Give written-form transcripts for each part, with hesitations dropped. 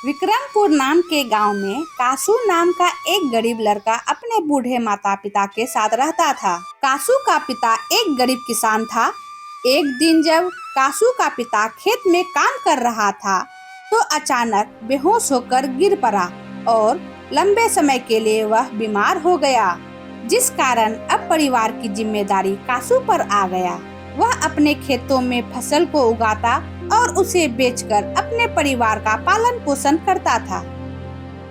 विक्रमपुर नाम के गांव में कासू नाम का एक गरीब लड़का अपने बूढ़े माता पिता के साथ रहता था। कासू का पिता एक गरीब किसान था। एक दिन जब कासू का पिता खेत में काम कर रहा था तो अचानक बेहोश होकर गिर पड़ा और लंबे समय के लिए वह बीमार हो गया, जिस कारण अब परिवार की जिम्मेदारी कासू पर आ गया। वह अपने खेतों में फसल को उगाता और उसे बेचकर अपने परिवार का पालन पोषण करता था।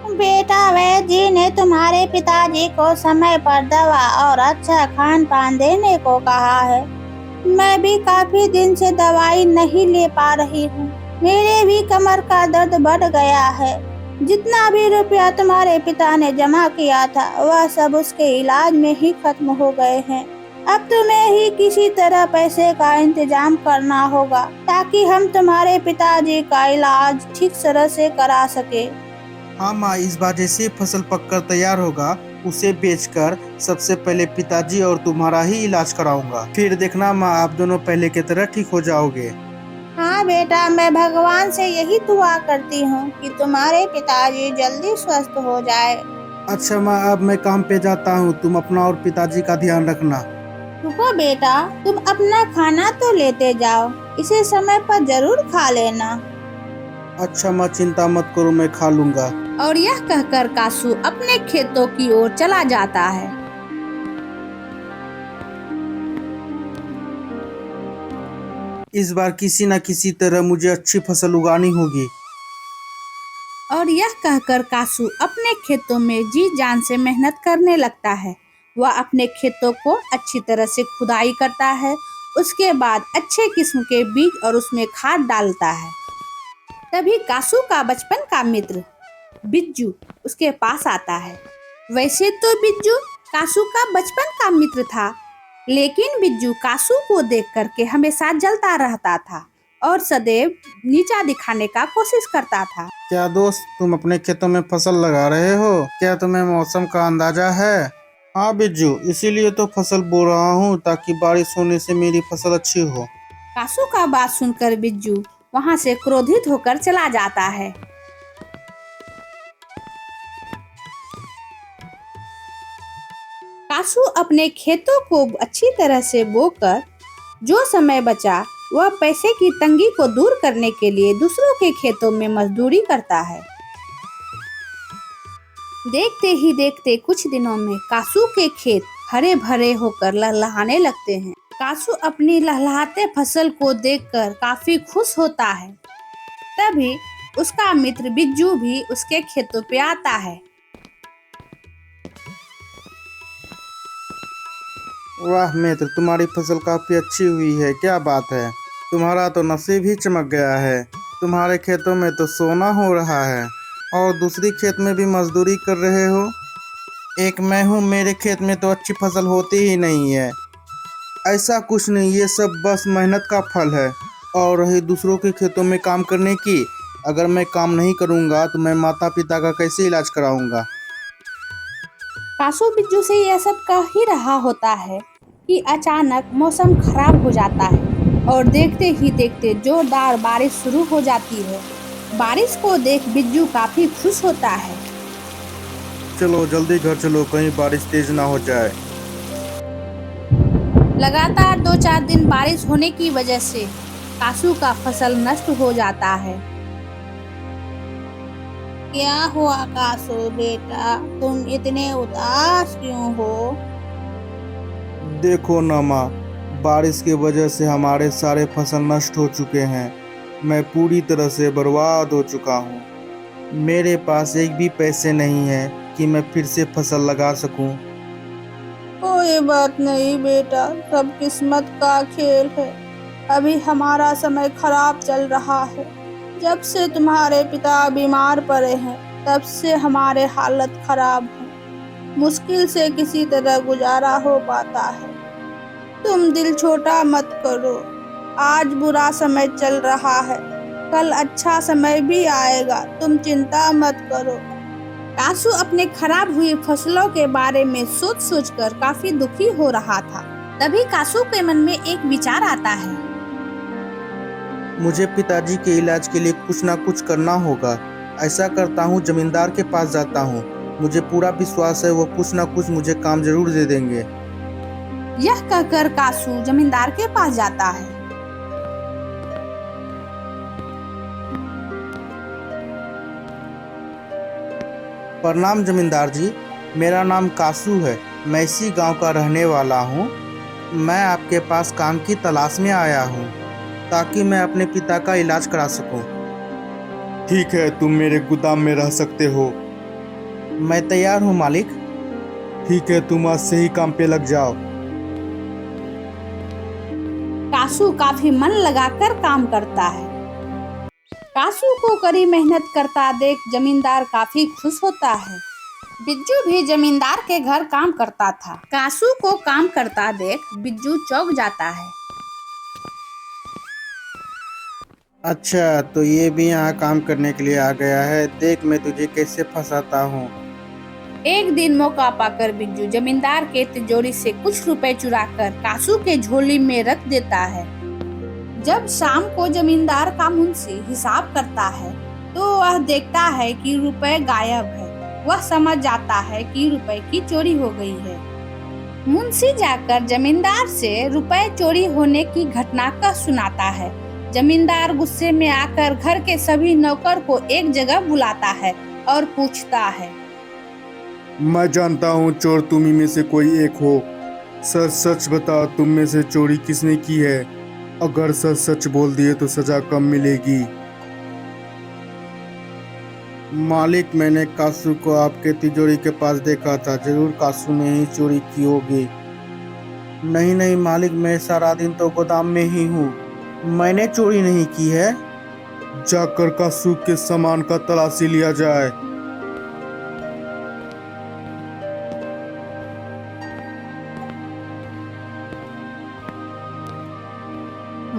बेटा, वैद्य जी ने तुम्हारे पिताजी को समय पर दवा और अच्छा खान पान देने को कहा है। मैं भी काफी दिन से दवाई नहीं ले पा रही हूँ। मेरे भी कमर का दर्द बढ़ गया है। जितना भी रुपया तुम्हारे पिता ने जमा किया था वह सब उसके इलाज में ही खत्म हो गए हैं। अब तुम्हें ही किसी तरह पैसे का इंतजाम करना होगा ताकि हम तुम्हारे पिताजी का इलाज ठीक तरह से करा सके। हाँ माँ, इस बार जैसे फसल पककर तैयार होगा उसे बेचकर सबसे पहले पिताजी और तुम्हारा ही इलाज कराऊंगा। फिर देखना माँ, आप दोनों पहले की तरह ठीक हो जाओगे। हाँ बेटा, मैं भगवान से यही दुआ करती हूँ कि तुम्हारे पिताजी जल्दी स्वस्थ हो जाए। अच्छा माँ, अब मैं काम पे जाता हूँ, तुम अपना और पिताजी का ध्यान रखना। रुको बेटा, तुम अपना खाना तो लेते जाओ, इसे समय पर जरूर खा लेना। अच्छा माँ, चिंता मत करो, मैं खा लूंगा। और यह कहकर कासू अपने खेतों की ओर चला जाता है। इस बार किसी न किसी तरह मुझे अच्छी फसल उगानी होगी। और यह कहकर कासू अपने खेतों में जी जान से मेहनत करने लगता है। वह अपने खेतों को अच्छी तरह से खुदाई करता है। उसके बाद अच्छे किस्म के बीज और उसमें खाद डालता है। तभी कासू का बचपन का मित्र बिज्जू उसके पास आता है। वैसे तो बिज्जू कासू का बचपन का मित्र था, लेकिन बिज्जू कासू को देख करके हमेशा जलता रहता था और सदैव नीचा दिखाने का कोशिश करता था। क्या दोस्त, तुम अपने खेतों में फसल लगा रहे हो? क्या तुम्हें मौसम का अंदाजा है? हाँ बिज्जू, इसीलिए तो फसल बो रहा हूँ ताकि बारिश होने से मेरी फसल अच्छी हो। कासू का बात सुनकर बिज्जू वहां से क्रोधित होकर चला जाता है। कासू अपने खेतों को अच्छी तरह से बोकर जो समय बचा वह पैसे की तंगी को दूर करने के लिए दूसरों के खेतों में मजदूरी करता है। देखते ही देखते कुछ दिनों में कासू के खेत हरे भरे होकर लहलहाने लगते हैं। कासू अपनी लहलहाते फसल को देखकर काफी खुश होता है। तभी उसका मित्र बिज्जू भी उसके खेतों पे आता है। वाह मित्र, तुम्हारी फसल काफी अच्छी हुई है। क्या बात है, तुम्हारा तो नसीब ही चमक गया है। तुम्हारे खेतों में तो सोना हो रहा है और दूसरी खेत में भी मजदूरी कर रहे हो। एक मैं हूँ, मेरे खेत में तो अच्छी फसल होती ही नहीं है। ऐसा कुछ नहीं, ये सब बस मेहनत का फल है। और रही दूसरों के खेतों में काम करने की, अगर मैं काम नहीं करूँगा तो मैं माता पिता का कैसे इलाज कराऊँगा। कासू बिज्जू से यह सब कह ही रहा होता है कि अचानक मौसम खराब हो जाता है और देखते ही देखते जोरदार बारिश शुरू हो जाती है। बारिश को देख बिज्जू काफी खुश होता है। चलो जल्दी घर चलो, कहीं बारिश तेज ना हो जाए। लगातार 2-4 दिन बारिश होने की वजह से कासू का फसल नष्ट हो जाता है। क्या हुआ कासू बेटा, तुम इतने उदास क्यों हो? देखो ना माँ, बारिश की वजह से हमारे सारे फसल नष्ट हो चुके हैं। मैं पूरी तरह से बर्बाद हो चुका हूँ। मेरे पास एक भी पैसे नहीं है कि मैं फिर से फसल लगा सकूं। कोई बात नहीं बेटा, सब किस्मत का खेल है। अभी हमारा समय खराब चल रहा है। जब से तुम्हारे पिता बीमार पड़े हैं तब से हमारे हालत खराब है। मुश्किल से किसी तरह गुजारा हो पाता है। तुम दिल छोटा मत करो। आज बुरा समय चल रहा है, कल अच्छा समय भी आएगा, तुम चिंता मत करो। कासू अपने खराब हुई फसलों के बारे में सोच सोचकर काफी दुखी हो रहा था। तभी कासू के मन में एक विचार आता है। मुझे पिताजी के इलाज के लिए कुछ ना कुछ करना होगा। ऐसा करता हूँ, जमींदार के पास जाता हूँ। मुझे पूरा विश्वास है वो कुछ ना कुछ मुझे काम जरूर दे देंगे। यह कहकर कासू जमींदार के पास जाता है। प्रणाम जमींदार जी, मेरा नाम कासू है। मैं इसी गांव का रहने वाला हूँ। मैं आपके पास काम की तलाश में आया हूँ ताकि मैं अपने पिता का इलाज करा सकूँ। ठीक है, तुम मेरे गोदाम में रह सकते हो। मैं तैयार हूँ मालिक। ठीक है, तुम आज से ही काम पे लग जाओ। कासू काफी मन लगाकर काम करता है। कासू को कड़ी मेहनत करता देख जमींदार काफी खुश होता है। बिज्जू भी जमींदार के घर काम करता था। कासू को काम करता देख बिज्जू चौंक जाता है। अच्छा, तो ये भी यहाँ काम करने के लिए आ गया है। देख मैं तुझे कैसे फंसाता हूँ। एक दिन मौका पाकर बिज्जू जमींदार के तिजोरी से कुछ रुपए चुराकर कासू के झोली में रख देता है। जब शाम को जमींदार का मुंशी हिसाब करता है तो वह देखता है कि रुपए गायब है। वह समझ जाता है कि रुपए की चोरी हो गई है। मुंशी जाकर जमींदार से रुपए चोरी होने की घटना का सुनाता है। जमींदार गुस्से में आकर घर के सभी नौकर को एक जगह बुलाता है और पूछता है, मैं जानता हूँ चोर तुम ही में से कोई एक हो। सच सच बता, तुम में से चोरी किसने की है? अगर सच सच बोल दिए तो सजा कम मिलेगी। मालिक, मैंने कासू को आपके तिजोरी के पास देखा था। जरूर कासू ने ही चोरी की होगी। नहीं नहीं मालिक, मैं सारा दिन तो गोदाम में ही हूँ। मैंने चोरी नहीं की है। जाकर कासू के सामान का तलाशी लिया जाए।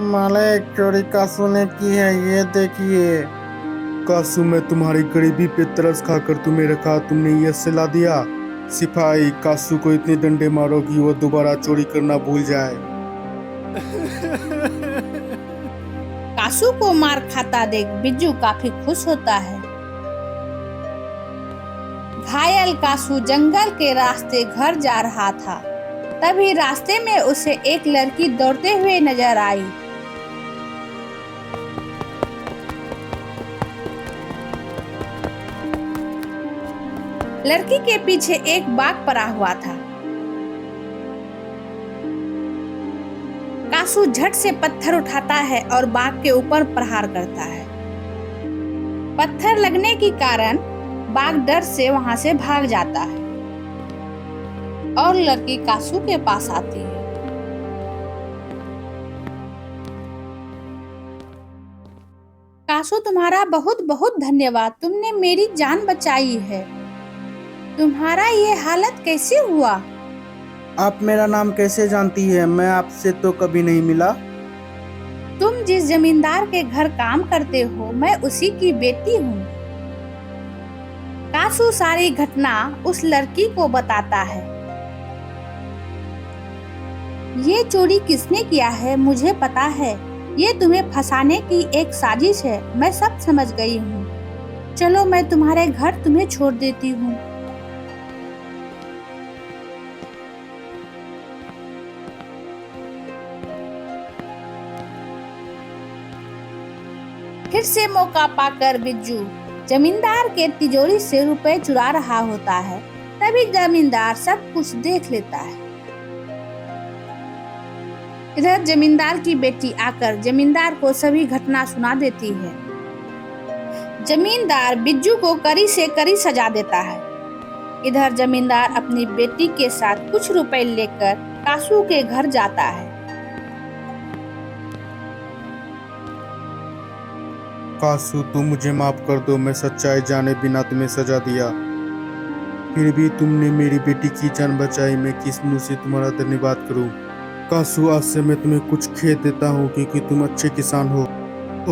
मालिक, चोरी कासू ने की है, ये देखिए। कासू, मैं तुम्हारी गरीबी पे तरस खाकर तुम्हें रखा, तुमने ये सिला दिया। सिपाही, कासू को इतने डंडे मारो कि वो दोबारा चोरी करना भूल जाए। कासू को मार खाता देख बिज्जू काफी खुश होता है। घायल कासू जंगल के रास्ते घर जा रहा था। तभी रास्ते में उसे एक लड़की दौड़ते हुए नजर आई। लड़की के पीछे एक बाघ पड़ा हुआ था। कासू झट से पत्थर उठाता है और बाघ के ऊपर प्रहार करता है। पत्थर लगने के कारण बाघ डर से वहां से भाग जाता है और लड़की कासू के पास आती है। कासू, तुम्हारा बहुत बहुत धन्यवाद, तुमने मेरी जान बचाई है। तुम्हारा ये हालत कैसे हुआ? आप मेरा नाम कैसे जानती है? मैं आपसे तो कभी नहीं मिला। तुम जिस जमींदार के घर काम करते हो, मैं उसी की बेटी हूँ। कासू सारी घटना उस लड़की को बताता है। ये चोरी किसने किया है मुझे पता है। ये तुम्हें फंसाने की एक साजिश है, मैं सब समझ गई हूँ। चलो, मैं तुम्हारे घर तुम्हें छोड़ देती हूँ। फिर से मौका पाकर बिज्जू जमींदार के तिजोरी से रुपए चुरा रहा होता है। तभी जमींदार सब कुछ देख लेता है। इधर जमींदार की बेटी आकर जमींदार को सभी घटना सुना देती है। जमींदार बिज्जू को कड़ी से कड़ी सजा देता है। इधर जमींदार अपनी बेटी के साथ कुछ रुपए लेकर कासू के घर जाता है। कासू, तुम मुझे माफ कर दो, मैं सच्चाई जाने बिना तुम्हें सजा दिया। फिर भी तुमने मेरी बेटी की जान बचाई, मैं किस मुंह से तुम्हारा धन्यवाद करूं। कासू, आज से मैं तुम्हें कुछ खेत देता हूं क्योंकि तुम अच्छे किसान हो,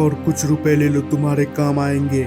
और कुछ रुपए ले लो, तुम्हारे काम आएंगे।